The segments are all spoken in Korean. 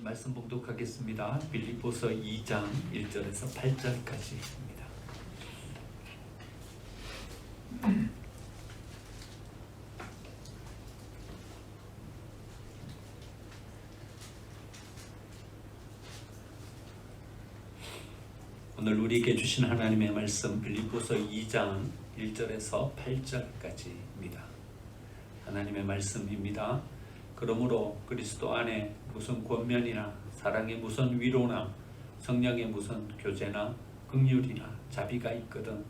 말씀 봉독하겠습니다. 빌립보서 2장 1절에서 8절까지입니다. 오늘 우리에게 주신 하나님의 말씀 빌립보서 2장 1절에서 8절까지입니다. 하나님의 말씀입니다. 그러므로 그리스도 안에 무슨 권면이나 사랑의 무슨 위로나 성령의 무슨 교제나 긍휼이나 자비가 있거든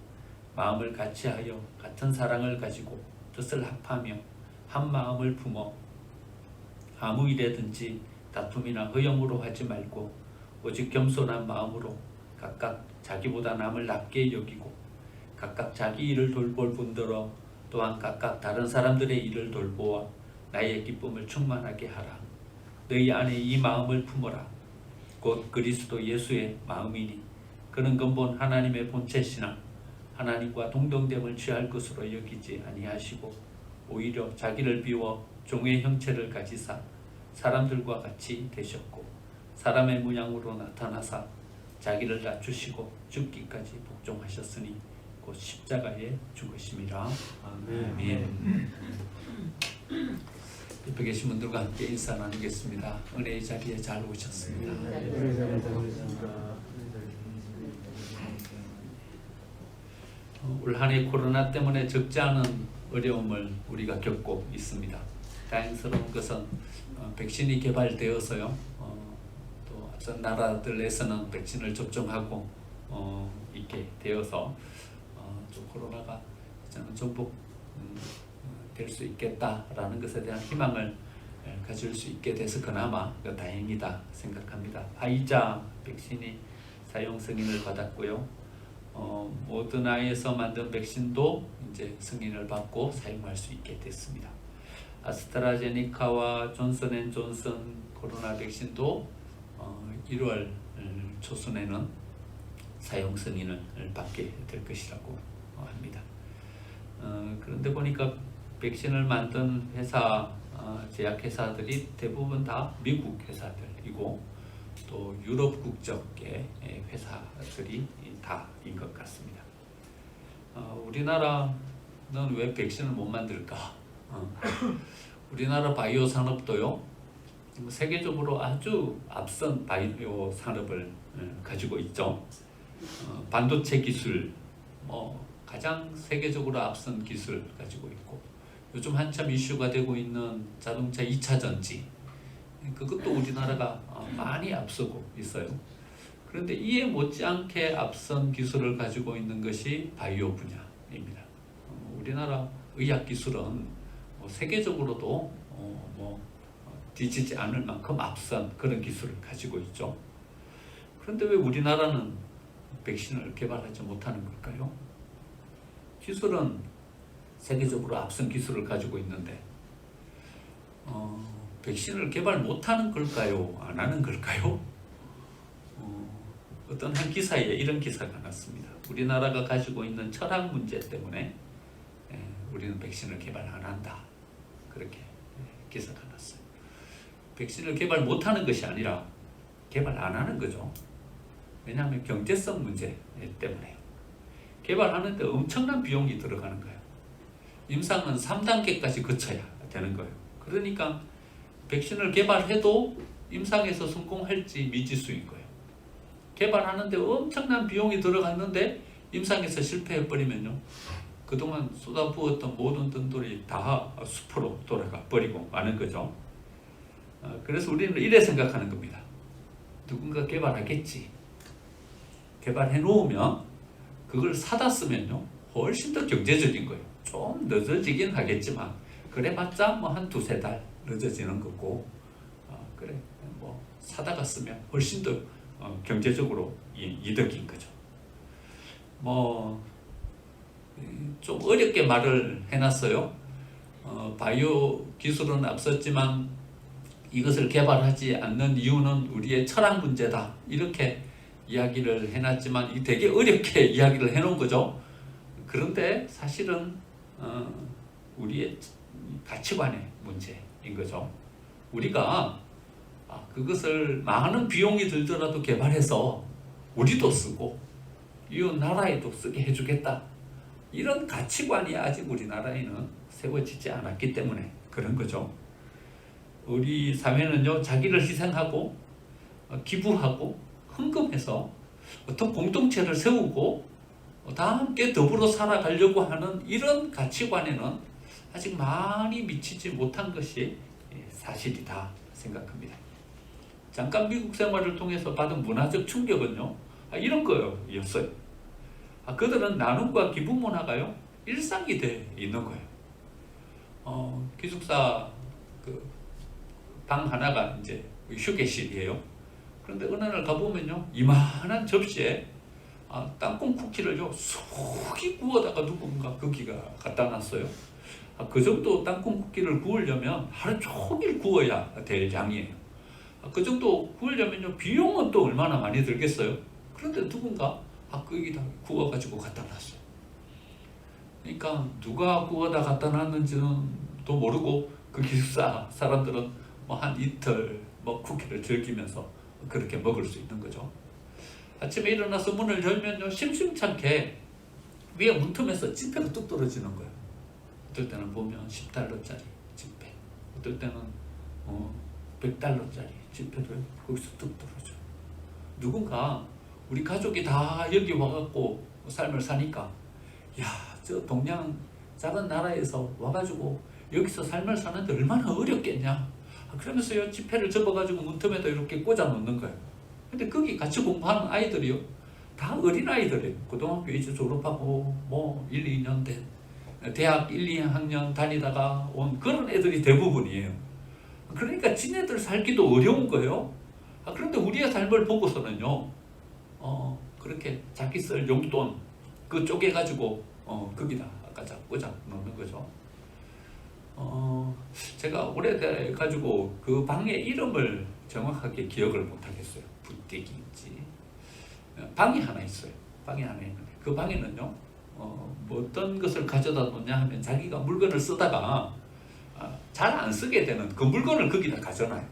마음을 같이하여 같은 사랑을 가지고 뜻을 합하며 한 마음을 품어 아무 일에든지 다툼이나 허영으로 하지 말고 오직 겸손한 마음으로 각각 자기보다 남을 낮게 여기고 각각 자기 일을 돌볼 분들어 또한 각각 다른 사람들의 일을 돌보아 나의 기쁨을 충만하게 하라. 너희 안에 이 마음을 품어라. 곧 그리스도 예수의 마음이니 그는 근본 하나님의 본체시나 하나님과 동등됨을 취할 것으로 여기지 아니하시고 오히려 자기를 비워 종의 형체를 가지사 사람들과 같이 되셨고 사람의 모양으로 나타나사 자기를 낮추시고 죽기까지 복종하셨으니 곧 십자가에 죽으심이라. 아멘. 옆에 계신 분들과 함께 인사 나누겠습니다. 은혜의 자리에 잘 오셨습니다. 올 한 해 코로나 때문에 적지 않은 어려움을 우리가 겪고 있습니다. 다행스러운 것은 백신이 개발되어서요. 또 앞선 나라들에서는 백신을 접종하고 있게 되어서 좀 코로나가 저는 전부 될 수 있겠다라는 것에 대한 희망을 가질 수 있게 돼서 그나마 다행이다 생각합니다. 화이자 백신이 사용 승인을 받았고요. 모더나에서 만든 백신도 이제 승인을 받고 사용할 수 있게 됐습니다. 아스트라제네카와 존슨앤존슨 코로나 백신도 1월 초순에는 사용 승인을 받게 될 것이라고 합니다. 그런데 보니까 백신을 만든 회사, 제약회사들이 대부분 다 미국 회사들이고 또 유럽 국적의 회사들이 다인 것 같습니다. 우리나라는 왜 백신을 못 만들까? 우리나라 바이오 산업도요, 세계적으로 아주 앞선 바이오 산업을 가지고 있죠. 반도체 기술, 가장 세계적으로 앞선 기술 가지고 있고 요즘 한참 이슈가 되고 있는 자동차 2차 전지 그것도 우리나라가 많이 앞서고 있어요. 그런데 이에 못지않게 앞선 기술을 가지고 있는 것이 바이오 분야입니다. 우리나라 의학 기술은 세계적으로도 뒤지지 않을 만큼 앞선 그런 기술을 가지고 있죠. 그런데 왜 우리나라는 백신을 개발하지 못하는 걸까요? 기술은 세계적으로 앞선 기술을 가지고 있는데 백신을 개발 못하는 걸까요? 안 하는 걸까요? 어떤 한 기사에 이런 기사가 났습니다. 우리나라가 가지고 있는 철학 문제 때문에 우리는 백신을 개발 안 한다. 그렇게 기사가 났어요. 백신을 개발 못하는 것이 아니라 개발 안 하는 거죠. 왜냐하면 경제성 문제 때문에요. 개발하는데 엄청난 비용이 들어가는 거예요. 임상은 3단계까지 거쳐야 되는 거예요. 그러니까 백신을 개발해도 임상에서 성공할지 미지수인 거예요. 개발하는데 엄청난 비용이 들어갔는데 임상에서 실패해버리면요, 그동안 쏟아부었던 모든 돈들이 다 숲으로 돌아가 버리고 마는 거죠. 그래서 우리는 이래 생각하는 겁니다. 누군가 개발하겠지. 개발해 놓으면 그걸 사다 쓰면요 훨씬 더 경제적인 거예요. 좀 늦어지긴 하겠지만 그래봤자 한 두세 달 늦어지는 거고 그래 사다가 쓰면 훨씬 더 경제적으로 이득인 거죠. 좀 어렵게 말을 해놨어요. 바이오 기술은 앞섰지만 이것을 개발하지 않는 이유는 우리의 철학 문제다. 이렇게 이야기를 해놨지만 되게 어렵게 이야기를 해놓은 거죠. 그런데 사실은 우리의 가치관의 문제인 거죠. 우리가 그것을 많은 비용이 들더라도 개발해서 우리도 쓰고 이웃 나라에도 쓰게 해주겠다. 이런 가치관이 아직 우리나라에는 세워지지 않았기 때문에 그런 거죠. 우리 사회는요, 자기를 희생하고 기부하고 헌금해서 어떤 공동체를 세우고 다 함께 더불어 살아가려고 하는 이런 가치관에는 아직 많이 미치지 못한 것이 사실이다 생각합니다. 잠깐 미국 생활을 통해서 받은 문화적 충격은요, 이런 거였어요. 그들은 나눔과 기부 문화가요, 일상이 돼 있는 거예요. 기숙사 방 하나가 이제 휴게실이에요. 그런데 어느 날 가보면요, 이만한 접시에 땅콩 쿠키를요, 속이 구워다가 누군가 거기가 갖다 놨어요. 그 정도 땅콩 쿠키를 구우려면 하루 종일 구워야 될 양이에요. 그 정도 구우려면요, 비용은 또 얼마나 많이 들겠어요. 그런데 누군가 거기다 구워가지고 갖다 놨어요. 그러니까 누가 구워다 갖다 놨는지는 또 모르고 그 기숙사 사람들은 뭐 한 이틀 쿠키를 즐기면서 그렇게 먹을 수 있는 거죠. 아침에 일어나서 문을 열면요, 심심찮게 위에 문틈에서 지폐가 뚝 떨어지는 거예요. 어떨 때는 보면 10달러짜리 지폐, 어떨 때는 100달러짜리 지폐도 거기서 뚝 떨어져요. 누군가 우리 가족이 다 여기 와갖고 삶을 사니까, 야, 저 동양 작은 나라에서 와가지고 여기서 삶을 사는데 얼마나 어렵겠냐. 그러면서요, 지폐를 접어가지고 문틈에다 이렇게 꽂아 놓는 거예요. 근데 거기 같이 공부하는 아이들이요, 다 어린 아이들이에요. 고등학교 이제 졸업하고 1, 2년 된 대학 1, 2학년 다니다가 온 그런 애들이 대부분이에요. 그러니까 지네들 살기도 어려운 거예요. 그런데 우리의 삶을 보고서는요, 그렇게 자기 쓸 용돈 쪼개가지고 거기다 꽂아 놓는 거죠. 제가 오래돼가지고 그 방의 이름을 정확하게 기억을 못하겠어요. 부띠기인지. 방이 하나 있어요. 방이 하나 있는데 그 방에는요, 뭐 어떤 것을 가져다 놓냐 하면 자기가 물건을 쓰다가 잘 안 쓰게 되는 그 물건을 거기다 가져놔요.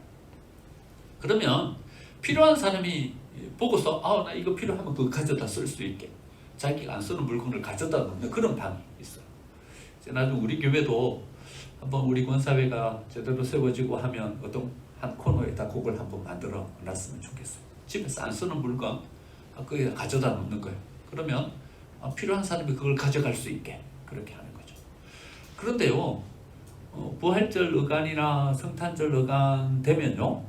그러면 필요한 사람이 보고서 나 이거 필요하면 그거 가져다 쓸 수 있게 자기가 안 쓰는 물건을 가져다 놓는 그런 방이 있어요. 나중에 우리 교회도 한번 우리 권사회가 제대로 세워지고 하면 어떤 한 코너에다 그걸 한번 만들어 놨으면 좋겠어요. 집에서 안 쓰는 물건 거기다 가져다 놓는 거예요. 그러면 필요한 사람이 그걸 가져갈 수 있게 그렇게 하는 거죠. 그런데요, 부활절 어간이나 성탄절 어간 되면요,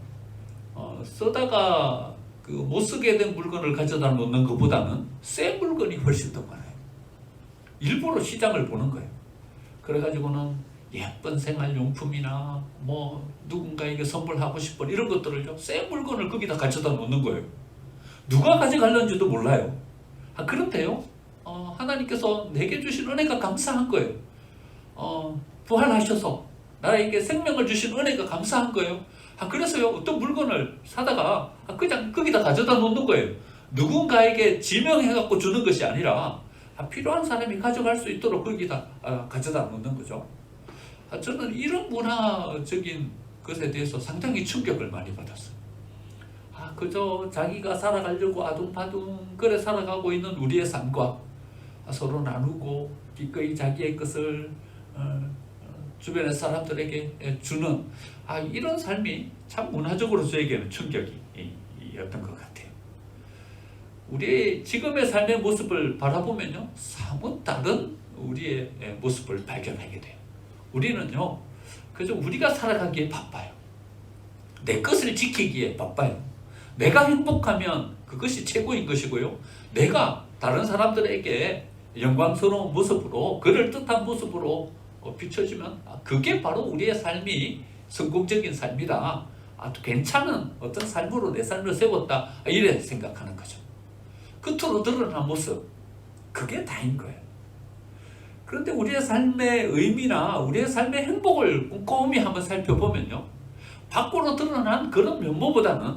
쓰다가 못 쓰게 된 물건을 가져다 놓는 것보다는 새 물건이 훨씬 더 많아요. 일부러 시장을 보는 거예요. 그래가지고는 예쁜 생활용품이나 누군가에게 선물하고 싶은 이런 것들을요, 새 물건을 거기다 가져다 놓는 거예요. 누가 가져갈는지도 몰라요. 그런데요, 하나님께서 내게 주신 은혜가 감사한 거예요. 부활하셔서 나에게 생명을 주신 은혜가 감사한 거예요. 그래서요, 어떤 물건을 사다가 그냥 거기다 가져다 놓는 거예요. 누군가에게 지명해갖고 주는 것이 아니라 필요한 사람이 가져갈 수 있도록 거기다 가져다 놓는 거죠. 저는 이런 문화적인 것에 대해서 상당히 충격을 많이 받았어요. 그저 자기가 살아가려고 아둥바둥 그래 살아가고 있는 우리의 삶과 서로 나누고 기꺼이 자기의 것을 주변의 사람들에게 주는 이런 삶이 참 문화적으로 저에게는 충격이었던 것 같아요. 우리의 지금의 삶의 모습을 바라보면요, 사뭇 다른 우리의 모습을 발견하게 돼요. 우리는요, 그저 우리가 살아가기에 바빠요. 내 것을 지키기에 바빠요. 내가 행복하면 그것이 최고인 것이고요, 내가 다른 사람들에게 영광스러운 모습으로, 그럴듯한 모습으로 비춰지면 그게 바로 우리의 삶이 성공적인 삶이다. 괜찮은 어떤 삶으로 내 삶을 세웠다. 이래 생각하는 거죠. 겉으로 드러난 모습, 그게 다인 거예요. 그런데 우리의 삶의 의미나 우리의 삶의 행복을 꼼꼼히 한번 살펴보면요, 밖으로 드러난 그런 면모보다는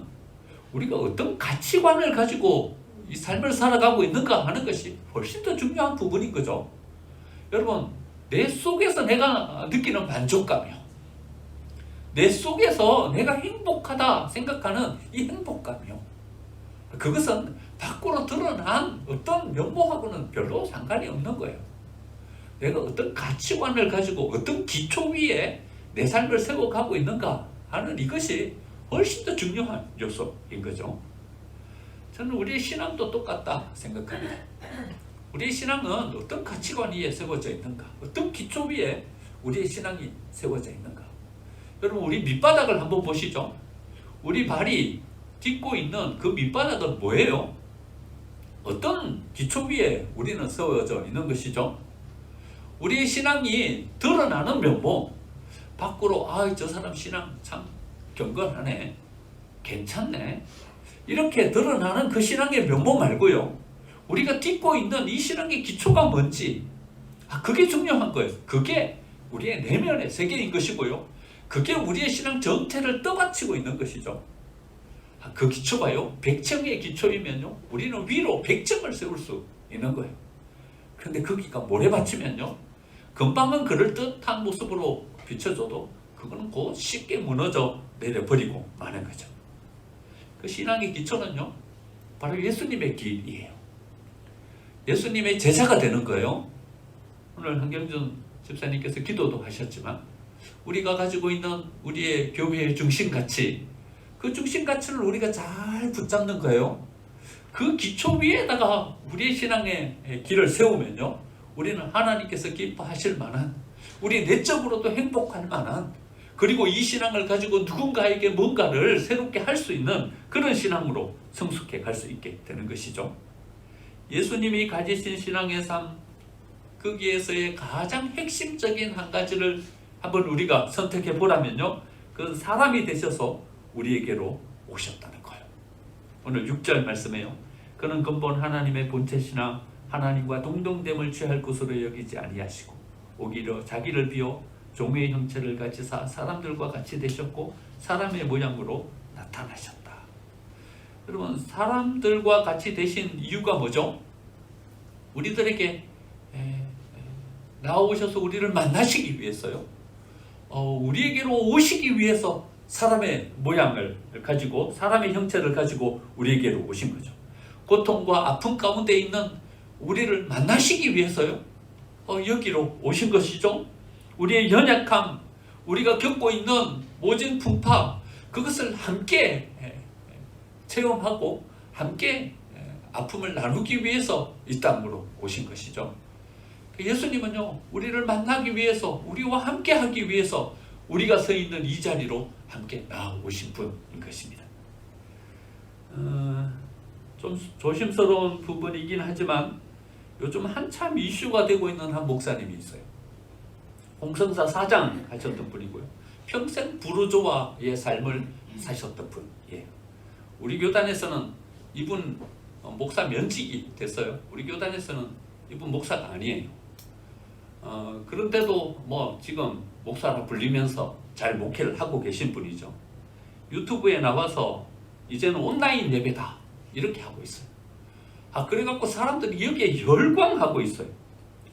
우리가 어떤 가치관을 가지고 이 삶을 살아가고 있는가 하는 것이 훨씬 더 중요한 부분인 거죠. 여러분, 내 속에서 내가 느끼는 만족감이요, 내 속에서 내가 행복하다 생각하는 이 행복감이요. 그것은 밖으로 드러난 어떤 면모하고는 별로 상관이 없는 거예요. 내가 어떤 가치관을 가지고 어떤 기초 위에 내 삶을 세워가고 있는가 하는 이것이 훨씬 더 중요한 요소인 거죠. 저는 우리의 신앙도 똑같다 생각합니다. 우리의 신앙은 어떤 가치관 위에 세워져 있는가, 어떤 기초 위에 우리의 신앙이 세워져 있는가. 여러분, 우리 밑바닥을 한번 보시죠. 우리 발이 딛고 있는 그 밑바닥은 뭐예요? 어떤 기초 위에 우리는 세워져 있는 것이죠? 우리의 신앙이 드러나는 면모, 밖으로 저 사람 신앙 참 경건하네, 괜찮네, 이렇게 드러나는 그 신앙의 면모 말고요, 우리가 딛고 있는 이 신앙의 기초가 뭔지, 그게 중요한 거예요. 그게 우리의 내면의 세계인 것이고요, 그게 우리의 신앙 전체를 떠받치고 있는 것이죠. 그 기초가요, 백정의 기초이면요, 우리는 위로 백정을 세울 수 있는 거예요. 그런데 거기가 모래밭이면요, 금방은 그럴듯한 모습으로 비춰줘도 그거는 곧 쉽게 무너져 내려버리고 마는 거죠. 그 신앙의 기초는요, 바로 예수님의 길이에요. 예수님의 제자가 되는 거예요. 오늘 한경준 집사님께서 기도도 하셨지만, 우리가 가지고 있는 우리의 교회의 중심가치, 그 중심가치를 우리가 잘 붙잡는 거예요. 그 기초 위에다가 우리의 신앙의 길을 세우면요, 우리는 하나님께서 기뻐하실 만한, 우리 내적으로도 행복할 만한, 그리고 이 신앙을 가지고 누군가에게 뭔가를 새롭게 할 수 있는 그런 신앙으로 성숙해 갈 수 있게 되는 것이죠. 예수님이 가지신 신앙의 삶, 거기에서의 가장 핵심적인 한 가지를 한번 우리가 선택해 보라면요, 그 사람이 되셔서 우리에게로 오셨다는 거예요. 오늘 6절 말씀에요, 그는 근본 하나님의 본체시나 하나님과 동등됨을 취할 것으로 여기지 아니하시고 오히려 자기를 비워 종의 형체를 가지사 사람들과 같이 되셨고 사람의 모양으로 나타나셨다. 여러분, 사람들과 같이 되신 이유가 뭐죠? 우리들에게 나오셔서 우리를 만나시기 위해서요. 우리에게로 오시기 위해서 사람의 모양을 가지고, 사람의 형체를 가지고 우리에게로 오신 거죠. 고통과 아픔 가운데 있는 우리를 만나시기 위해서요, 여기로 오신 것이죠. 우리의 연약함, 우리가 겪고 있는 모진 풍파, 그것을 함께 체험하고 함께 아픔을 나누기 위해서 이 땅으로 오신 것이죠. 예수님은요, 우리를 만나기 위해서, 우리와 함께 하기 위해서 우리가 서 있는 이 자리로 함께 나오신 분인 것입니다. 좀 조심스러운 부분이긴 하지만 요즘 한참 이슈가 되고 있는 한 목사님이 있어요. 홍성사 사장 하셨던 분이고요, 평생 부르조아의 삶을 사셨던 분이에요. 우리 교단에서는 이분 목사 면직이 됐어요. 우리 교단에서는 이분 목사가 아니에요. 그런데도 지금 목사라 불리면서 잘 목회를 하고 계신 분이죠. 유튜브에 나와서 이제는 온라인 예배다 이렇게 하고 있어요. 그래갖고 사람들이 여기에 열광하고 있어요.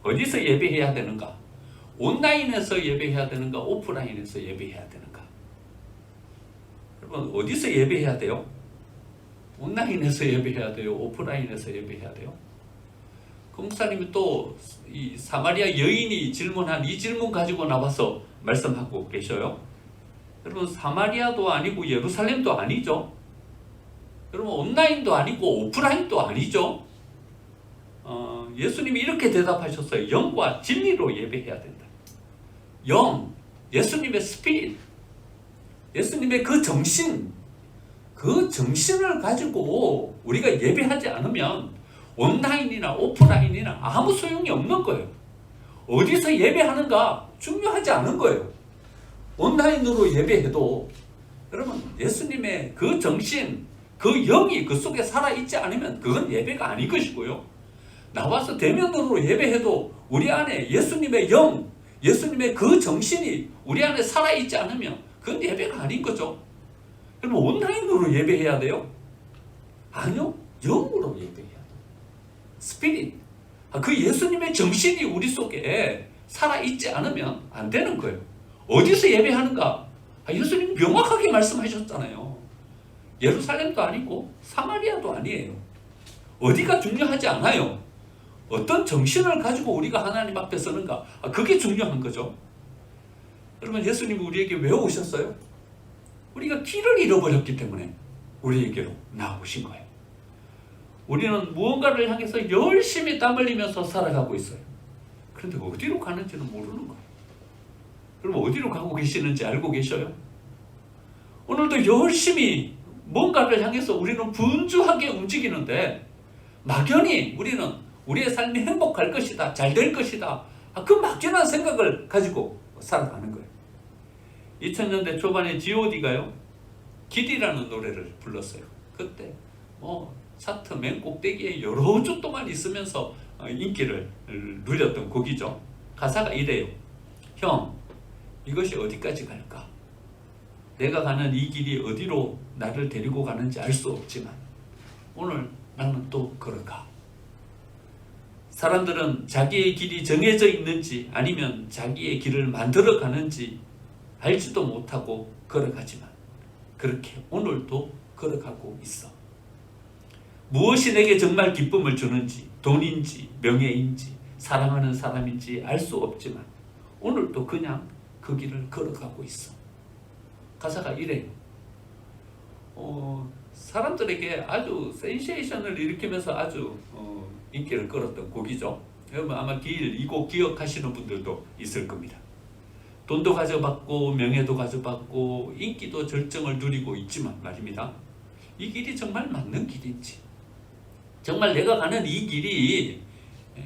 어디서 예배해야 되는가? 온라인에서 예배해야 되는가? 오프라인에서 예배해야 되는가? 여러분, 어디서 예배해야 돼요? 온라인에서 예배해야 돼요? 오프라인에서 예배해야 돼요? 그 목사님이 또 이 사마리아 여인이 질문한 이 질문 가지고 나와서 말씀하고 계셔요. 여러분, 사마리아도 아니고 예루살렘도 아니죠. 여러분, 온라인도 아니고 오프라인도 아니죠. 예수님이 이렇게 대답하셨어요. 영과 진리로 예배해야 된다. 영, 예수님의 스피릿, 예수님의 그 정신, 그 정신을 가지고 우리가 예배하지 않으면 온라인이나 오프라인이나 아무 소용이 없는 거예요. 어디서 예배하는가 중요하지 않은 거예요. 온라인으로 예배해도 여러분, 예수님의 그 정신, 그 영이 그 속에 살아있지 않으면 그건 예배가 아닌 것이고요. 나와서 대면으로 예배해도 우리 안에 예수님의 영, 예수님의 그 정신이 우리 안에 살아있지 않으면 그건 예배가 아닌 거죠. 그럼 온라인으로 예배해야 돼요? 아니요, 영으로 예배해야 돼요. 스피릿, 그 예수님의 정신이 우리 속에 살아있지 않으면 안 되는 거예요. 어디서 예배하는가? 예수님 명확하게 말씀하셨잖아요. 예루살렘도 아니고 사마리아도 아니에요. 어디가 중요하지 않아요. 어떤 정신을 가지고 우리가 하나님 앞에 서는가, 그게 중요한 거죠. 여러분, 예수님이 우리에게 왜 오셨어요? 우리가 길을 잃어버렸기 때문에 우리에게로 나오신 거예요. 우리는 무언가를 향해서 열심히 땀 흘리면서 살아가고 있어요. 그런데 어디로 가는지는 모르는 거예요. 그럼 어디로 가고 계시는지 알고 계셔요? 오늘도 열심히 뭔가를 향해서 우리는 분주하게 움직이는데 막연히 우리는 우리의 삶이 행복할 것이다, 잘 될 것이다, 그 막연한 생각을 가지고 살아가는 거예요. 2000년대 초반에 G.O.D가요 길이라는 노래를 불렀어요. 그때 차트 맨 꼭대기에 여러 주 동안 있으면서 인기를 누렸던 곡이죠. 가사가 이래요. 형, 이것이 어디까지 갈까? 내가 가는 이 길이 어디로 나를 데리고 가는지 알 수 없지만 오늘 나는 또 걸어가. 사람들은 자기의 길이 정해져 있는지 아니면 자기의 길을 만들어 가는지 알지도 못하고 걸어가지만 그렇게 오늘도 걸어가고 있어. 무엇이 내게 정말 기쁨을 주는지, 돈인지 명예인지 사랑하는 사람인지 알 수 없지만 오늘도 그냥 그 길을 걸어가고 있어. 가사가 이래요. 사람들에게 아주 센세이션을 일으키면서 아주 인기를 끌었던 곡이죠. 여러분 아마 이 곡 기억하시는 분들도 있을 겁니다. 돈도 가져받고 명예도 가져받고 인기도 절정을 누리고 있지만 말입니다. 이 길이 정말 맞는 길인지, 정말 내가 가는 이 길이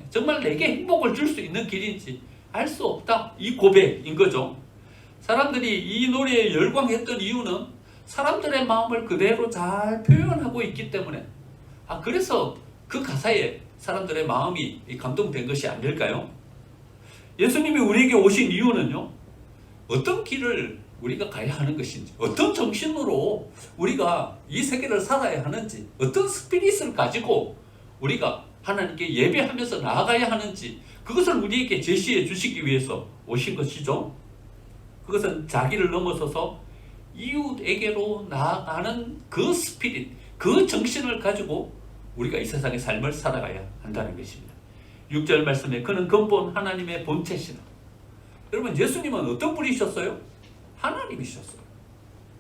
정말 내게 행복을 줄 수 있는 길인지 알 수 없다. 이 고백인 거죠. 사람들이 이 노래에 열광했던 이유는 사람들의 마음을 그대로 잘 표현하고 있기 때문에, 그래서 그 가사에 사람들의 마음이 감동된 것이 아닐까요? 예수님이 우리에게 오신 이유는요, 어떤 길을 우리가 가야 하는 것인지, 어떤 정신으로 우리가 이 세계를 살아야 하는지, 어떤 스피릿을 가지고 우리가 하나님께 예배하면서 나아가야 하는지, 그것을 우리에게 제시해 주시기 위해서 오신 것이죠. 그것은 자기를 넘어서서 이웃에게로 나아가는 그 스피릿, 그 정신을 가지고 우리가 이 세상의 삶을 살아가야 한다는 것입니다. 6절 말씀에 그는 근본 하나님의 본체시라. 여러분, 예수님은 어떤 분이셨어요? 하나님이셨어요.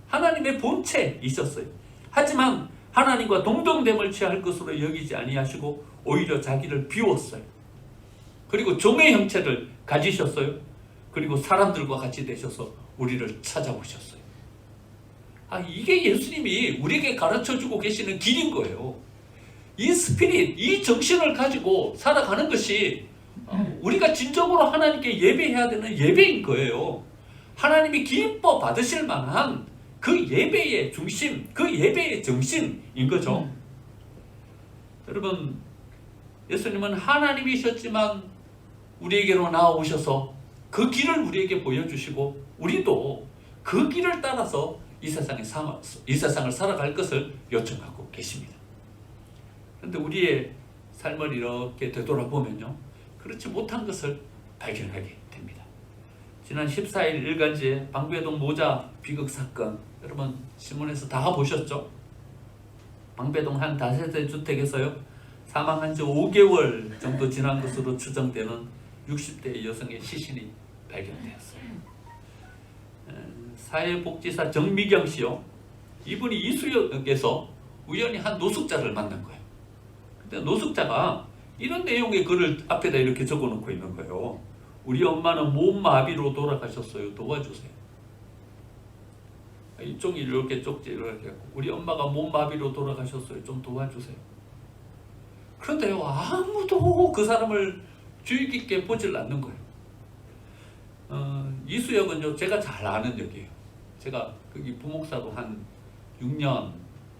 하나님의 본체이셨어요. 하지만 하나님과 동등됨을 취할 것으로 여기지 아니하시고 오히려 자기를 비웠어요. 그리고 종의 형체를 가지셨어요. 그리고 사람들과 같이 되셔서 우리를 찾아오셨어요. 이게 예수님이 우리에게 가르쳐주고 계시는 길인 거예요. 이 스피릿, 이 정신을 가지고 살아가는 것이 우리가 진정으로 하나님께 예배해야 되는 예배인 거예요. 하나님이 기뻐 받으실 만한 그 예배의 중심, 그 예배의 정신인 거죠. 여러분, 예수님은 하나님이셨지만 우리에게로 나오셔서 그 길을 우리에게 보여주시고 우리도 그 길을 따라서 이 세상을 살아갈 것을 요청하고 계십니다. 그런데 우리의 삶을 이렇게 되돌아보면요, 그렇지 못한 것을 발견하게 됩니다. 지난 14일 일간지에 방배동 모자 비극 사건, 여러분 신문에서 다 보셨죠? 방배동 한 다세대 주택에서요, 사망한 지 5개월 정도 지난 것으로 추정되는 60대 여성의 시신이 발견되었어요. 사회복지사 정미경 씨요, 이분이 이수역에서 우연히 한 노숙자를 만난 거예요. 근데 노숙자가 이런 내용의 글을 앞에다 이렇게 적어놓고 있는 거예요. 우리 엄마는 몸마비로 돌아가셨어요. 도와주세요. 이쪽이 이렇게 쪽지 이렇게 우리 엄마가 몸마비로 돌아가셨어요. 좀 도와주세요. 그런데요, 아무도 그 사람을 주의 깊게 보질 않는 거예요. 이수역은요, 제가 잘 아는 역이에요. 제가 거기 부목사로 한 6년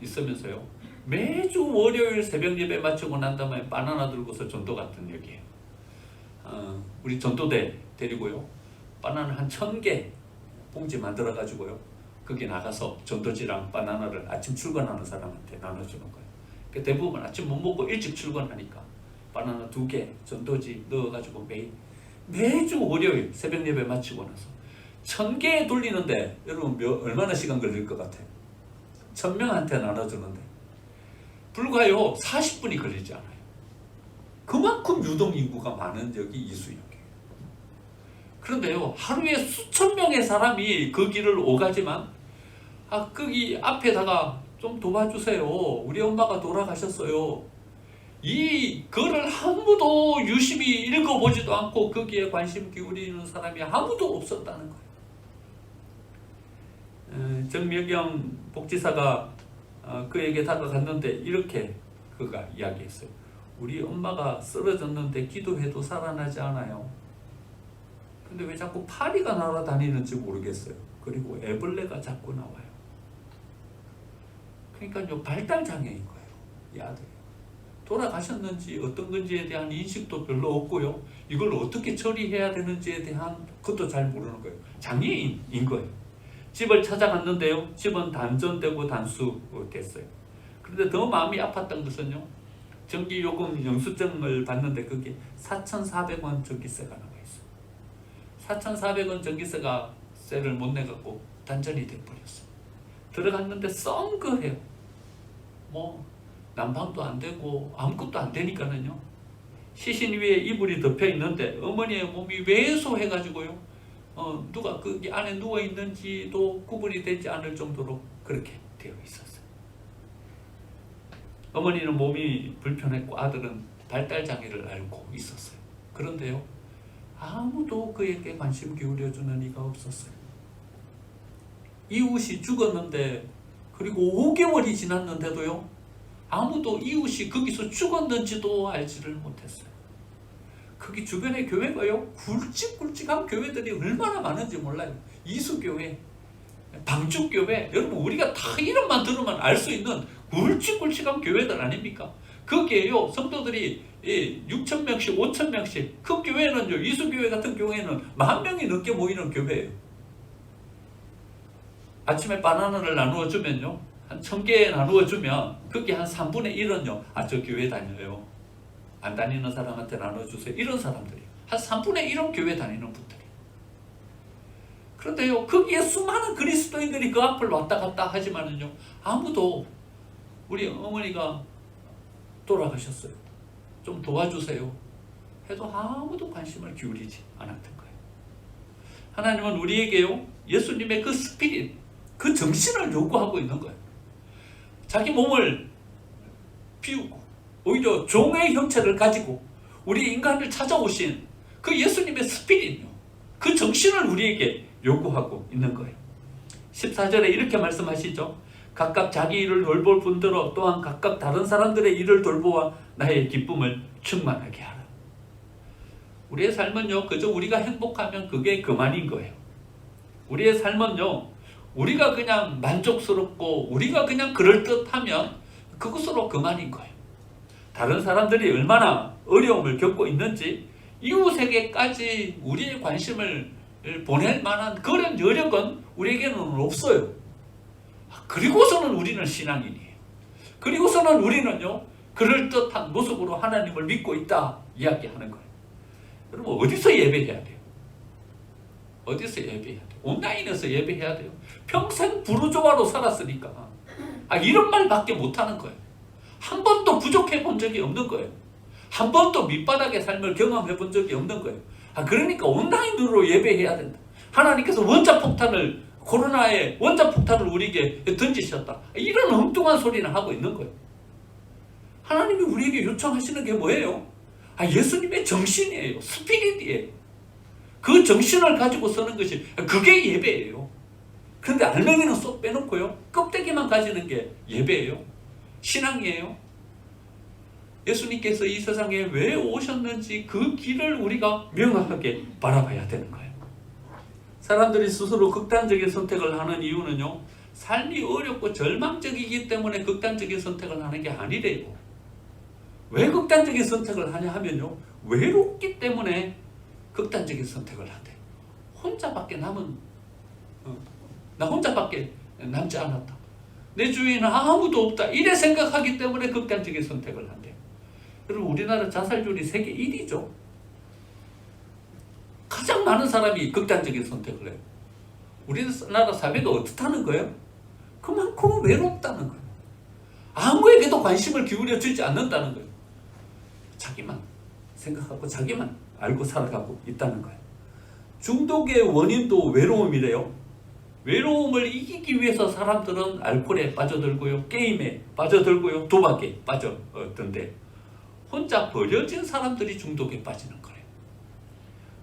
있으면서요, 매주 월요일 새벽 예배 마치고 난 다음에 바나나 들고서 전도 갔던 역이에요. 우리 전도대 데리고요, 바나나 한 1000개 봉지 만들어 가지고요, 거기 나가서 전도지랑 바나나를 아침 출근하는 사람한테 나눠주는 거예요. 대부분 아침 못 먹고 일찍 출근하니까 바나나 2개 전도지 넣어가지고 매주 월요일 새벽 예배 마치고 나서 1000개 돌리는데 여러분 얼마나 시간 걸릴 것 같아요? 1000명한테 나눠주는데 불과요 40분이 걸리지 않아요. 그만큼 유동인구가 많은 여기 이수역이에요. 그런데요, 하루에 수천 명의 사람이 그 길을 오가지만 거기 앞에다가 좀 도와주세요. 우리 엄마가 돌아가셨어요. 이 글을 아무도 유심히 읽어보지도 않고 거기에 관심 기울이는 사람이 아무도 없었다는 거예요. 정명경 복지사가 그에게 다가갔는데 이렇게 그가 이야기했어요. 우리 엄마가 쓰러졌는데 기도해도 살아나지 않아요. 근데 왜 자꾸 파리가 날아다니는지 모르겠어요. 그리고 애벌레가 자꾸 나와요. 그러니까요, 발달장애인 거예요. 이 아들이. 돌아가셨는지 어떤 건지에 대한 인식도 별로 없고요. 이걸 어떻게 처리해야 되는지에 대한 것도 잘 모르는 거예요. 장애인인 거예요. 집을 찾아갔는데요. 집은 단전되고 단수됐어요. 그런데 더 마음이 아팠던 것은요. 전기요금 영수증을 받는데 그게 4,400원 전기세가 나와 있어요. 4,400원 전기세를 못 내갖고 단전이 돼버렸어요. 들어갔는데 썬거해요. 난방도 안 되고 아무것도 안 되니까는요. 시신 위에 이불이 덮여 있는데 어머니의 몸이 왜소해가지고요. 누가 거기 안에 누워 있는지도 구분이 되지 않을 정도로 그렇게 되어 있었어요. 어머니는 몸이 불편했고 아들은 발달장애를 앓고 있었어요. 그런데요, 아무도 그에게 관심 기울여주는 이가 없었어요. 이웃이 죽었는데 그리고 5개월이 지났는데도요, 아무도 이웃이 거기서 죽었는지도 알지를 못했어요. 거기 주변의 교회가요, 굵직굵직한 교회들이 얼마나 많은지 몰라요. 이수교회, 방축교회, 여러분 우리가 다 이름만 들으면 알 수 있는 굵직굵직한 교회들 아닙니까? 거기에요, 성도들이 6,000명씩 5,000명씩, 그 교회는요, 이수교회 같은 경우에는 10,000명이 넘게 모이는 교회예요. 아침에 바나나를 나누어 주면요, 한 1,000개 나누어 주면 거기 한 3분의 1은요, 저 교회 다녀요. 안 다니는 사람한테 나눠주세요. 이런 사람들이 한 3분의 1은 교회 다니는 분들이. 그런데요, 거기에 수많은 그리스도인들이 그 앞을 왔다 갔다 하지만은요, 아무도 우리 어머니가 돌아가셨어요. 좀 도와주세요. 해도 아무도 관심을 기울이지 않았던 거예요. 하나님은 우리에게요, 예수님의 그 스피릿, 그 정신을 요구하고 있는 거예요. 자기 몸을 비우고 오히려 종의 형체를 가지고 우리 인간을 찾아오신 그 예수님의 스피릿요, 그 정신을 우리에게 요구하고 있는 거예요. 14절에 이렇게 말씀하시죠. 각각 자기 일을 돌볼 분들어 또한 각각 다른 사람들의 일을 돌보아 나의 기쁨을 충만하게 하라. 우리의 삶은요, 그저 우리가 행복하면 그게 그만인 거예요. 우리의 삶은요, 우리가 그냥 만족스럽고 우리가 그냥 그럴듯하면 그것으로 그만인 거예요. 다른 사람들이 얼마나 어려움을 겪고 있는지 이웃에게까지 우리의 관심을 보낼 만한 그런 여력은 우리에게는 없어요. 그리고서는 우리는 신앙인이에요. 그리고서는 우리는요, 그럴듯한 모습으로 하나님을 믿고 있다 이야기하는 거예요. 여러분, 어디서 예배해야 돼요? 어디서 예배해야 돼요? 온라인에서 예배해야 돼요. 평생 부르조아로 살았으니까 이런 말밖에 못하는 거예요. 한 번도 부족해 본 적이 없는 거예요. 한 번도 밑바닥의 삶을 경험해 본 적이 없는 거예요. 그러니까 온라인으로 예배해야 된다. 하나님께서 코로나의 원자폭탄을 우리에게 던지셨다. 이런 엉뚱한 소리는 하고 있는 거예요. 하나님이 우리에게 요청하시는 게 뭐예요? 예수님의 정신이에요. 스피릿이에요. 그 정신을 가지고 서는 것이, 그게 예배예요. 그런데 알맹이는 쏙 빼놓고요, 껍데기만 가지는 게 예배예요. 신앙이에요. 예수님께서 이 세상에 왜 오셨는지 그 길을 우리가 명확하게 바라봐야 되는 거예요. 사람들이 스스로 극단적인 선택을 하는 이유는요, 삶이 어렵고 절망적이기 때문에 극단적인 선택을 하는 게 아니래요. 왜 극단적인 선택을 하냐 하면요, 외롭기 때문에 극단적인 선택을 한대. 나 혼자밖에 남지 않았다. 내 주위에는 아무도 없다. 이래 생각하기 때문에 극단적인 선택을 한대. 여러분, 우리나라 자살률이 세계 1위죠. 가장 많은 사람이 극단적인 선택을 해요. 우리나라 사회가 어떻다는 거예요? 그만큼 외롭다는 거예요. 아무에게도 관심을 기울여 주지 않는다는 거예요. 자기만 생각하고 자기만 알고 살아가고 있다는 거예요. 중독의 원인도 외로움이래요. 외로움을 이기기 위해서 사람들은 알코올에 빠져들고요, 게임에 빠져들고요, 도박에 빠져든데 혼자 버려진 사람들이 중독에 빠지는 거예요.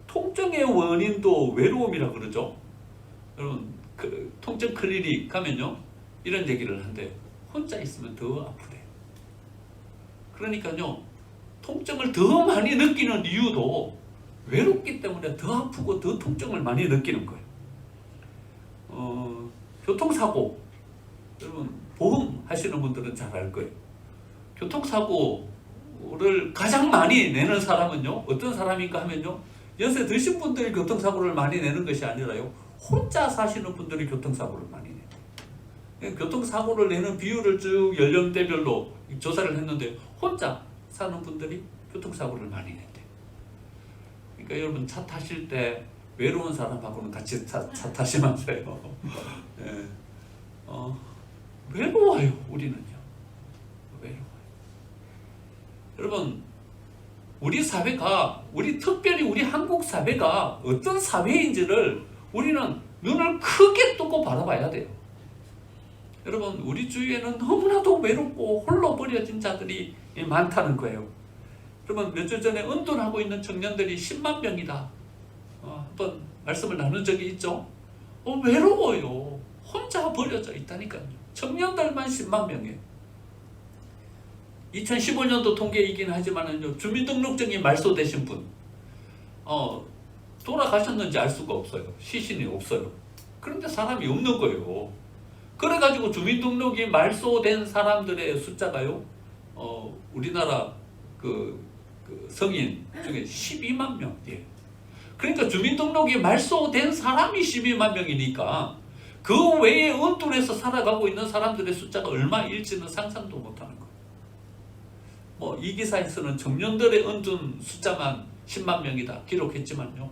통증의 원인도 외로움이라 그러죠. 여러분 그 통증 클리닉 가면요 이런 얘기를 한대요. 혼자 있으면 더 아프대요. 그러니까요 통증을 더 많이 느끼는 이유도 외롭기 때문에 더 아프고 더 통증을 많이 느끼는 거예요. 교통사고, 여러분 보험 하시는 분들은 잘 알 거예요. 교통사고를 가장 많이 내는 사람은요 어떤 사람인가 하면요 연세 드신 분들이 교통사고를 많이 내는 것이 아니라요 혼자 사시는 분들이 교통사고를 많이 내요. 교통사고를 내는 비율을 쭉 연령대별로 조사를 했는데 혼자 사는 분들이 교통사고를 많이 낸대요. 그러니까 여러분 차 타실 때 외로운 사람하고는 같이 차 타시면서요. 네. 외로워요. 우리는요. 외로워요. 여러분 우리 사회가 특별히 우리 한국 사회가 어떤 사회인지를 우리는 눈을 크게 뜨고 바라봐야 돼요. 여러분 우리 주위에는 너무나도 외롭고 홀로 버려진 자들이 많다는 거예요. 여러분 몇 주 전에 은둔하고 있는 청년들이 10만 명이다. 한번 말씀을 나눈 적이 있죠. 외로워요. 혼자 버려져 있다니까요. 청년들만 10만 명이에요. 2015년도 통계이긴 하지만은요 주민등록증이 말소되신 분 돌아가셨는지 알 수가 없어요. 시신이 없어요. 그런데 사람이 없는 거예요. 그래가지고 주민등록이 말소된 사람들의 숫자가요 우리나라 그 성인 중에 12만 명. 예. 그러니까 주민등록이 말소된 사람이 12만 명이니까 그 외에 은둔해서 살아가고 있는 사람들의 숫자가 얼마일지는 상상도 못하는 거예요. 이 기사에서는 청년들의 은둔 숫자만 10만 명이다 기록했지만요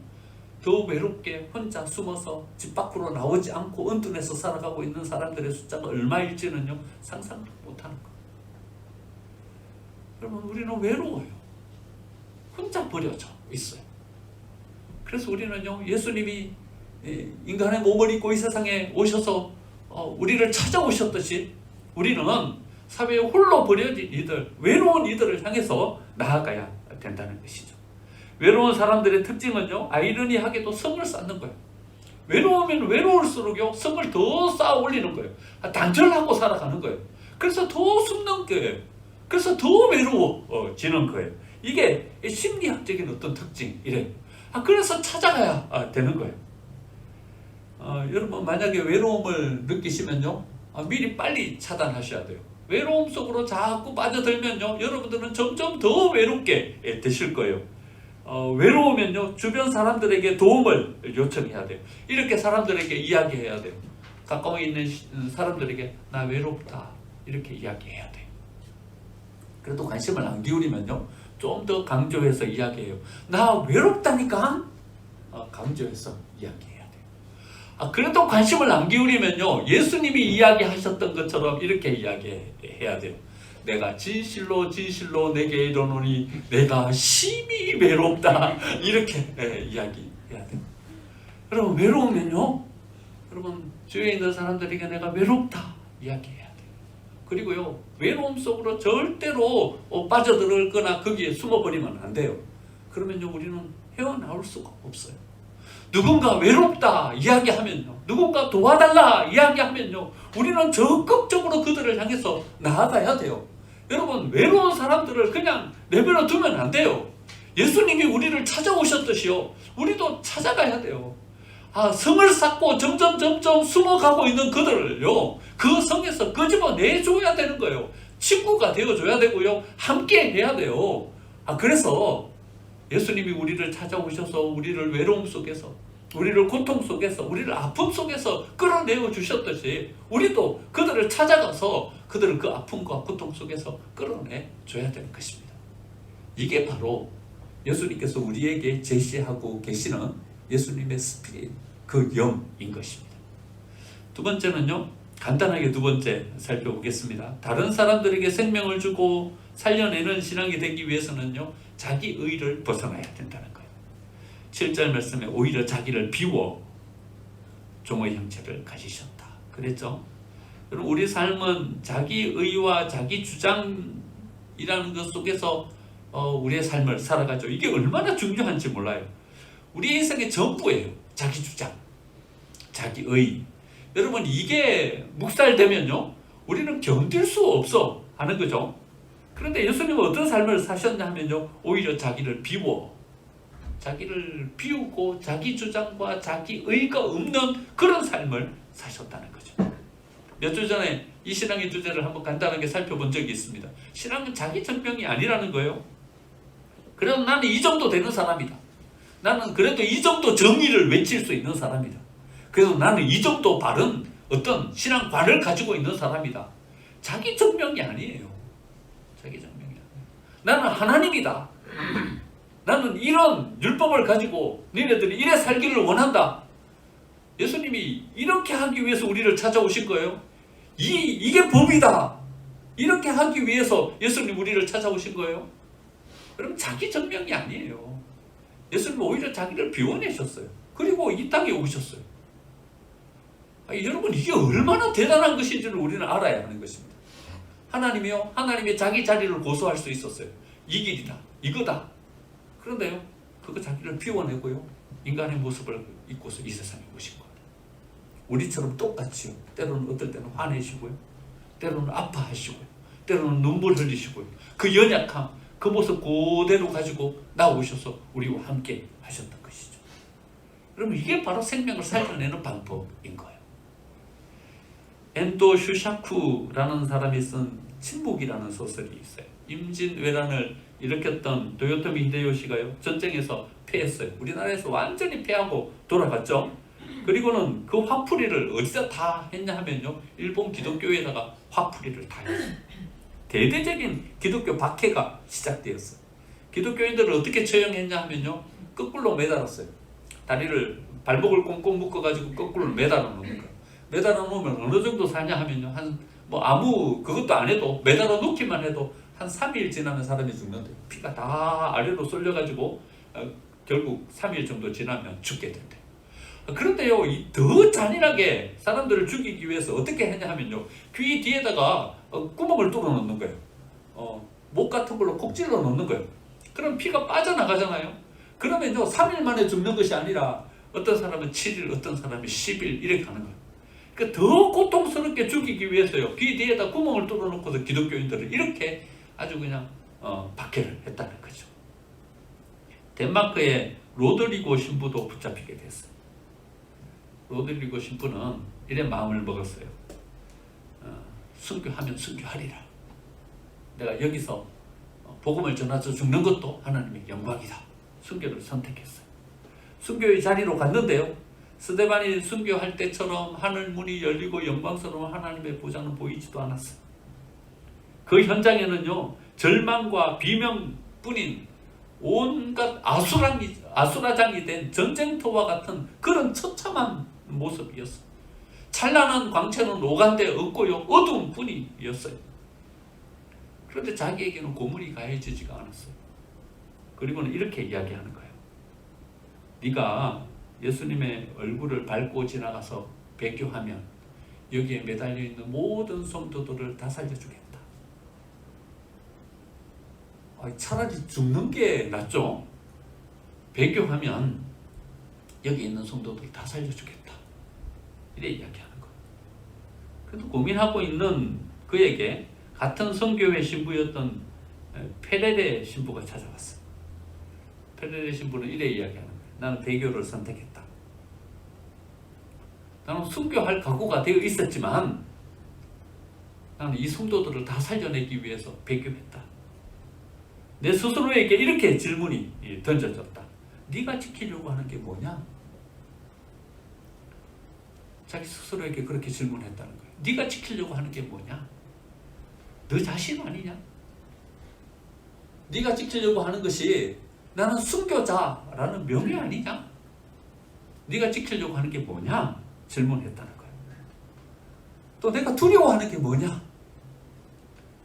더 외롭게 혼자 숨어서 집 밖으로 나오지 않고 은둔해서 살아가고 있는 사람들의 숫자가 얼마일지는요 상상도 못하는 거예요. 여러분 우리는 외로워요. 혼자 버려져 있어요. 그래서 우리는요 예수님이 인간의 몸을 입고 이 세상에 오셔서 우리를 찾아오셨듯이 우리는 사회에 홀로 버려진 이들, 외로운 이들을 향해서 나아가야 된다는 것이죠. 외로운 사람들의 특징은요 아이러니하게도 성을 쌓는 거예요. 외로우면 외로울수록요 성을 더 쌓아 올리는 거예요. 단절하고 살아가는 거예요. 그래서 더 숨는 거예요. 그래서 더 외로워지는 거예요. 이게 심리학적인 어떤 특징이래요. 그래서 찾아가야 되는 거예요. 여러분 만약에 외로움을 느끼시면요 미리 빨리 차단하셔야 돼요. 외로움 속으로 자꾸 빠져들면요 여러분들은 점점 더 외롭게 되실 거예요. 외로우면요 주변 사람들에게 도움을 요청해야 돼요. 이렇게 사람들에게 이야기해야 돼요. 가까이 있는 사람들에게 나 외롭다 이렇게 이야기해야 돼요. 그래도 관심을 안 기울이면요 좀 더 강조해서 이야기해요. 나 외롭다니까 강조해서 이야기해요. 그래도 관심을 안 기울이면요 예수님이 이야기하셨던 것처럼 이렇게 이야기해야 돼요. 내가 진실로 내게 이르노니 내가 심히 외롭다 이렇게 이야기해야 돼요. 여러분 외로우면요 여러분 주위에 있는 사람들에게 내가 외롭다 이야기해야 돼요. 그리고요 외로움 속으로 절대로 빠져들거나 거기에 숨어버리면 안 돼요. 그러면요 우리는 헤어나올 수가 없어요. 누군가 외롭다 이야기하면요 누군가 도와달라 이야기하면요 우리는 적극적으로 그들을 향해서 나아가야 돼요. 여러분 외로운 사람들을 그냥 내버려 두면 안 돼요. 예수님이 우리를 찾아오셨듯이요 우리도 찾아가야 돼요. 성을 쌓고 점점 숨어가고 있는 그들을요 그 성에서 끄집어내줘야 되는 거예요. 친구가 되어줘야 되고요 함께 해야 돼요. 그래서 예수님이 우리를 찾아오셔서 우리를 외로움 속에서 우리를 고통 속에서 우리를 아픔 속에서 끌어내어 주셨듯이 우리도 그들을 찾아가서 그들을 그 아픔과 고통 속에서 끌어내 줘야 되는 것입니다. 이게 바로 예수님께서 우리에게 제시하고 계시는 예수님의 스피릿 그 영인 것입니다. 두 번째는요, 간단하게 두 번째 살펴보겠습니다. 다른 사람들에게 생명을 주고 살려내는 신앙이 되기 위해서는요, 자기 의를 벗어나야 된다는 거예요. 7절 말씀에 오히려 자기를 비워 종의 형체를 가지셨다 그랬죠. 그럼 우리 삶은 자기 의와 자기 주장이라는 것 속에서 우리의 삶을 살아가죠. 이게 얼마나 중요한지 몰라요. 우리 인생의 전부예요. 자기 주장, 자기 의. 여러분, 이게 묵살되면요, 우리는 견딜 수 없어 하는 거죠. 그런데 예수님은 어떤 삶을 사셨냐 하면요, 오히려 자기를 비우고 자기 주장과 자기 의가 없는 그런 삶을 사셨다는 거죠. 몇 주 전에 이 신앙의 주제를 한번 간단하게 살펴본 적이 있습니다. 신앙은 자기 증명이 아니라는 거예요. 그래도 나는 이 정도 되는 사람이다. 나는 그래도 이 정도 정의를 외칠 수 있는 사람이다. 그래서 나는 이 정도 바른 어떤 신앙관을 가지고 있는 사람이다. 자기 증명이 아니에요. 자기 증명이 아니에요. 나는 하나님이다. 나는 이런 율법을 가지고 너희들이 이래 살기를 원한다. 예수님이 이렇게 하기 위해서 우리를 찾아오신 거예요. 이게 법이다. 이렇게 하기 위해서 예수님 우리를 찾아오신 거예요. 그럼 자기 증명이 아니에요. 예수님은 오히려 자기를 비워내셨어요. 그리고 이 땅에 오셨어요. 여러분, 이게 얼마나 대단한 것인지를 우리는 알아야 하는 것입니다. 하나님이요, 하나님이 자기 자리를 고수할 수 있었어요. 이 길이다, 이거다. 그런데요, 그거 자기를 비워내고요, 인간의 모습을 입고서 이 세상에 오신 거예요. 우리처럼 똑같이요. 때로는 어떨 때는 화내시고요, 때로는 아파하시고요, 때로는 눈물 흘리시고요. 그 연약함, 그 모습 그대로 가지고 나오셔서 우리와 함께 하셨던 것이죠. 그러면 이게 바로 생명을 살려내는 방법인 거예요. 엔도 슈샤쿠라는 사람이 쓴 침묵이라는 소설이 있어요. 임진왜란을 일으켰던 도요토미 히데요시가요, 전쟁에서 패했어요. 우리나라에서 완전히 패하고 돌아갔죠. 그리고는 그 화풀이를 어디다 다 했냐 하면요, 일본 기독교에다가 화풀이를 다 했어요. 대대적인 기독교 박해가 시작되었어요. 기독교인들을 어떻게 처형했냐 하면요, 거꾸로 매달았어요. 다리를, 발목을 꽁꽁 묶어가지고 거꾸로 매달아 놓는 거예요. 매달아 놓으면 어느 정도 사냐 하면요, 그것도 안 해도, 매달아 놓기만 해도 한 3일 지나면 사람이 죽는데요. 피가 다 아래로 쏠려가지고 결국 3일 정도 지나면 죽게 된대요. 그런데요, 더 잔인하게 사람들을 죽이기 위해서 어떻게 했냐 하면요, 귀 뒤에다가 구멍을 뚫어 놓는 거예요. 목 같은 걸로 콕 찔러 놓는 거예요. 그럼 피가 빠져나가잖아요. 그러면요, 3일 만에 죽는 것이 아니라 어떤 사람은 7일, 어떤 사람은 10일 이렇게 가는 거예요. 그러니까 더 고통스럽게 죽이기 위해서요, 귀 뒤에다 구멍을 뚫어 놓고서 기독교인들을 이렇게 아주 그냥 박해를 했다는 거죠. 덴마크의 로드리고 신부도 붙잡히게 됐어요. 로드리고 신부는 이래 마음을 먹었어요. 순교하면 순교하리라. 내가 여기서 복음을 전하서 죽는 것도 하나님의 영광이다. 순교를 선택했어요. 순교의 자리로 갔는데요, 스데반이 순교할 때처럼 하늘 문이 열리고 영광스러운 하나님의 보좌는 보이지도 않았어요. 그 현장에는요, 절망과 비명뿐인 온갖 아수라장이 된 전쟁터와 같은 그런 처참한 모습이었어요. 찬란한 광채는 오간데 없고요, 어두운 뿐이었어요. 그런데 자기에게는 고문이 가해지지가 않았어요. 그리고는 이렇게 이야기하는 거예요. 네가 예수님의 얼굴을 밟고 지나가서 배교하면 여기에 매달려 있는 모든 성도들을 다 살려주겠다. 차라리 죽는 게 낫죠. 배교하면 여기 있는 성도들 다 살려주겠다. 이래 이야기하는 거예요. 그래도 고민하고 있는 그에게 같은 선교회 신부였던 페레레 신부가 찾아왔어요. 페레레 신부는 이래 이야기하는 거예요. 나는 배교를 선택했다. 나는 순교할 각오가 되어 있었지만 나는 이 성도들을 다 살려내기 위해서 배교했다. 내 스스로에게 이렇게 질문이 던져졌다. 네가 지키려고 하는 게 뭐냐? 자기 스스로에게 그렇게 질문했다는 거예요. 네가 지키려고 하는 게 뭐냐? 너 자신 아니냐? 네가 지키려고 하는 것이 나는 순교자라는 명예 아니냐? 네가 지키려고 하는 게 뭐냐? 질문했다는 거예요. 또 내가 두려워하는 게 뭐냐?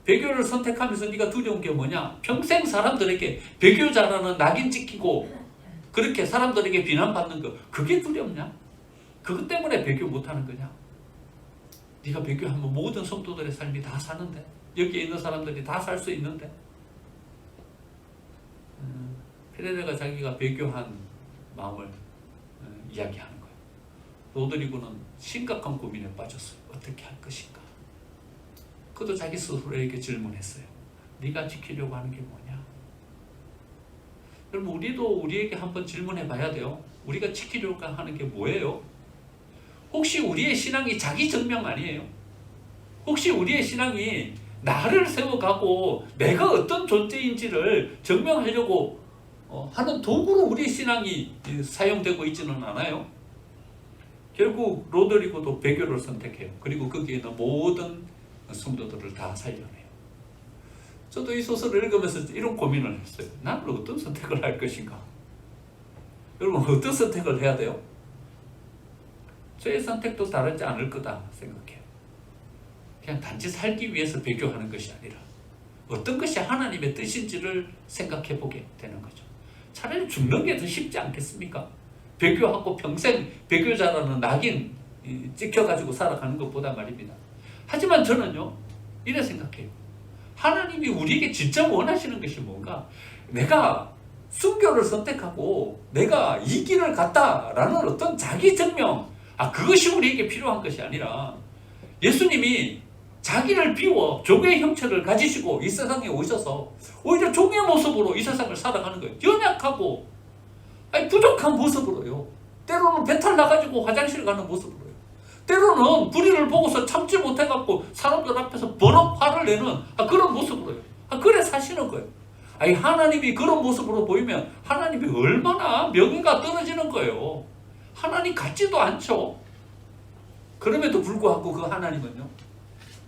배교를 선택하면서 네가 두려운 게 뭐냐? 평생 사람들에게 배교자라는 낙인 찍히고 그렇게 사람들에게 비난받는 거, 그게 두렵냐? 그것 때문에 배교 못하는 거냐? 네가 배교하면 모든 성도들의 삶이 다 사는데, 여기에 있는 사람들이 다 살 수 있는데. 페레레가 자기가 배교한 마음을 이야기하는 거예요. 로드리고는 심각한 고민에 빠졌어요. 어떻게 할 것인가? 그도 자기 스스로에게 질문했어요. 네가 지키려고 하는 게 뭐냐? 여러분, 우리도 우리에게 한번 질문해 봐야 돼요. 우리가 지키려고 하는 게 뭐예요? 혹시 우리의 신앙이 자기 증명 아니에요? 혹시 우리의 신앙이 나를 세워가고 내가 어떤 존재인지를 증명하려고 하는 도구로 우리의 신앙이 사용되고 있지는 않아요? 결국 로드리고도 배교를 선택해요. 그리고 거기에 있는 모든 성도들을 다 살려내요. 저도 이 소설을 읽으면서 이런 고민을 했어요. 나는 어떤 선택을 할 것인가? 여러분, 어떤 선택을 해야 돼요? 저의 선택도 다르지 않을 거다 생각해요. 그냥 단지 살기 위해서 배교하는 것이 아니라 어떤 것이 하나님의 뜻인지를 생각해 보게 되는 거죠. 차라리 죽는 게 더 쉽지 않겠습니까? 배교하고 평생 배교자라는 낙인 찍혀가지고 살아가는 것보다 말입니다. 하지만 저는요, 이래 생각해요. 하나님이 우리에게 진짜 원하시는 것이 뭔가? 내가 순교를 선택하고 내가 이 길을 갔다라는 어떤 자기 증명, 그것이 우리에게 필요한 것이 아니라 예수님이 자기를 비워 종의 형체를 가지시고 이 세상에 오셔서 오히려 종의 모습으로 이 세상을 살아가는 거예요. 연약하고 부족한 모습으로요. 때로는 배탈 나가지고 화장실 가는 모습으로요. 때로는 불의를 보고서 참지 못해갖고 사람들 앞에서 버럭 화를 내는 그런 모습으로요. 그래 사시는 거예요. 하나님이 그런 모습으로 보이면 하나님이 얼마나 명예가 떨어지는 거예요. 하나님 같지도 않죠. 그럼에도 불구하고 그 하나님은요,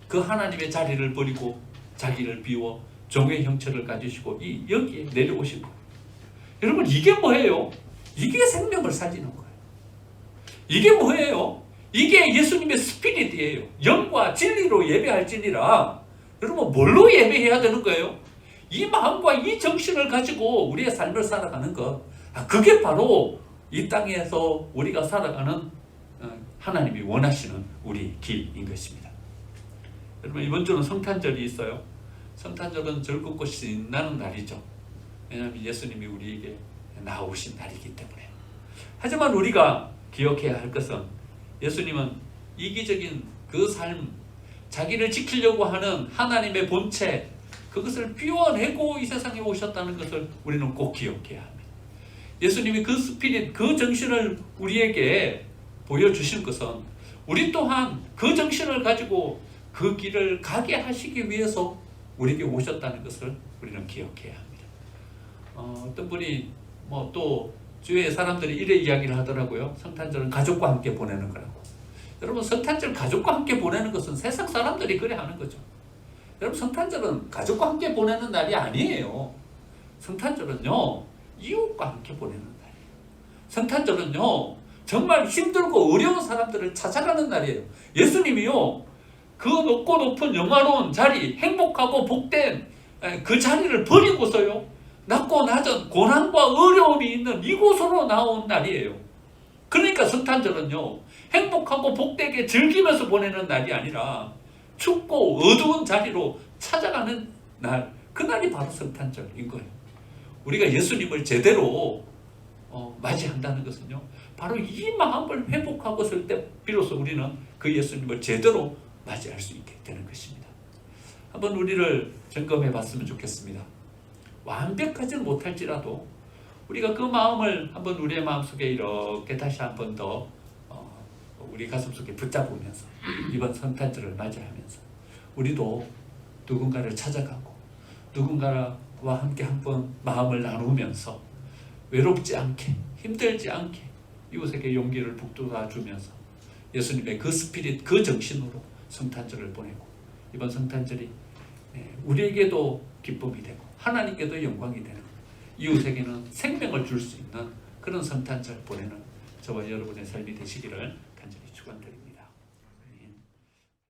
그 하나님의 자리를 버리고 자기를 비워 종의 형체를 가지시고 여기에 내려오신 거예요. 여러분, 이게 뭐예요? 이게 생명을 살리는 거예요. 이게 뭐예요? 이게 예수님의 스피릿이에요. 영과 진리로 예배할지니라. 여러분, 뭘로 예배해야 되는 거예요? 이 마음과 이 정신을 가지고 우리의 삶을 살아가는 것. 그게 바로 이 땅에서 우리가 살아가는 하나님이 원하시는 우리 길인 것입니다. 여러분, 이번 주는 성탄절이 있어요. 성탄절은 즐겁고 신나는 날이죠. 왜냐하면 예수님이 우리에게 나오신 날이기 때문에. 하지만 우리가 기억해야 할 것은 예수님은 이기적인 그 삶, 자기를 지키려고 하는 하나님의 본체, 그것을 비워내고 이 세상에 오셨다는 것을 우리는 꼭 기억해야 합니다. 예수님이 그 스피릿, 그 정신을 우리에게 보여주신 것은 우리 또한 그 정신을 가지고 그 길을 가게 하시기 위해서 우리에게 오셨다는 것을 우리는 기억해야 합니다. 어떤 분이 또 주위에 사람들이 이래 이야기를 하더라고요. 성탄절은 가족과 함께 보내는 거라고. 여러분, 성탄절 가족과 함께 보내는 것은 세상 사람들이 그래 하는 거죠. 여러분, 성탄절은 가족과 함께 보내는 날이 아니에요. 성탄절은요, 이웃과 함께 보내는 날이에요. 성탄절은요, 정말 힘들고 어려운 사람들을 찾아가는 날이에요. 예수님이요, 그 높고 높은 영화로운 자리, 행복하고 복된 그 자리를 버리고서요, 낮고 낮은 고난과 어려움이 있는 이곳으로 나온 날이에요. 그러니까 성탄절은요, 행복하고 복되게 즐기면서 보내는 날이 아니라 춥고 어두운 자리로 찾아가는 날, 그날이 바로 성탄절인 거예요. 우리가 예수님을 제대로 맞이한다는 것은요, 바로 이 마음을 회복하고 있을 때 비로소 우리는 그 예수님을 제대로 맞이할 수 있게 되는 것입니다. 한번 우리를 점검해 봤으면 좋겠습니다. 완벽하지는 못할지라도 우리가 그 마음을 한번 우리의 마음속에 이렇게 다시 한번 더 우리 가슴속에 붙잡으면서 이번 성탄절을 맞이하면서 우리도 누군가를 찾아가고 누군가와 함께 한번 마음을 나누면서 외롭지 않게, 힘들지 않게 이웃에게 용기를 북돋아 주면서 예수님의 그 스피릿, 그 정신으로 성탄절을 보내고 이번 성탄절이 우리에게도 기쁨이 되고 하나님께도 영광이 되는, 이웃에게는 생명을 줄 수 있는 그런 성탄절 보내는 저와 여러분의 삶이 되시기를 간절히 축원드립니다.